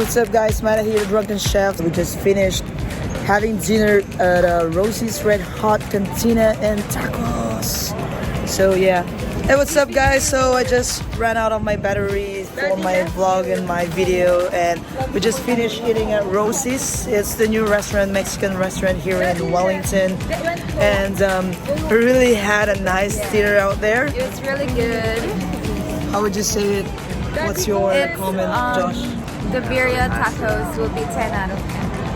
What's up guys, Maidah here, Drunken Chef. We just finished having dinner at Rosie's Red Hot Cantina and Tacos. So yeah. Hey, what's up guys? So I just ran out of my battery for my vlog and my video, and we just finished eating at Rosie's. It's the new restaurant, Mexican restaurant here in Wellington. And we really had a nice dinner out there. It was really good. How would you say it? What's your comment, Josh? The birria tacos will be 10 out of 10.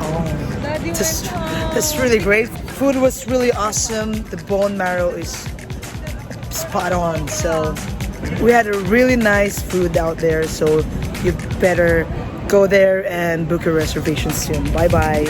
Oh, that's really great. Food was really awesome. The bone marrow is spot on. So we had a really nice food out there. So you better go there and book a reservation soon. Bye bye.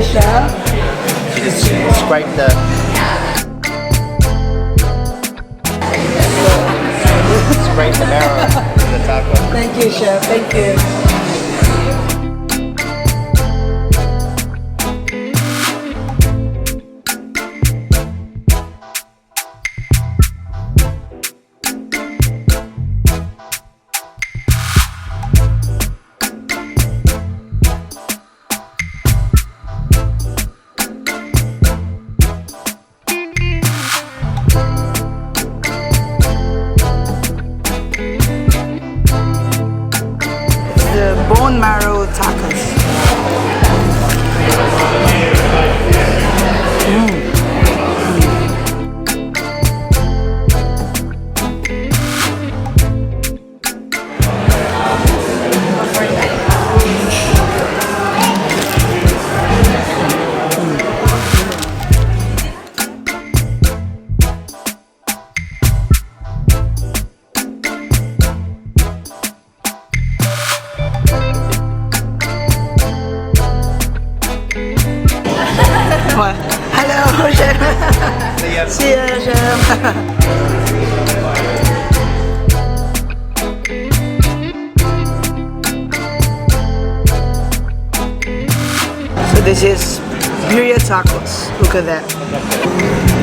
Chef. Just scrape the... scrape the marrow from the taco. Thank you, Chef. Thank you. Bone marrow tacos. See ya, chef. So this is birria tacos. Look at that.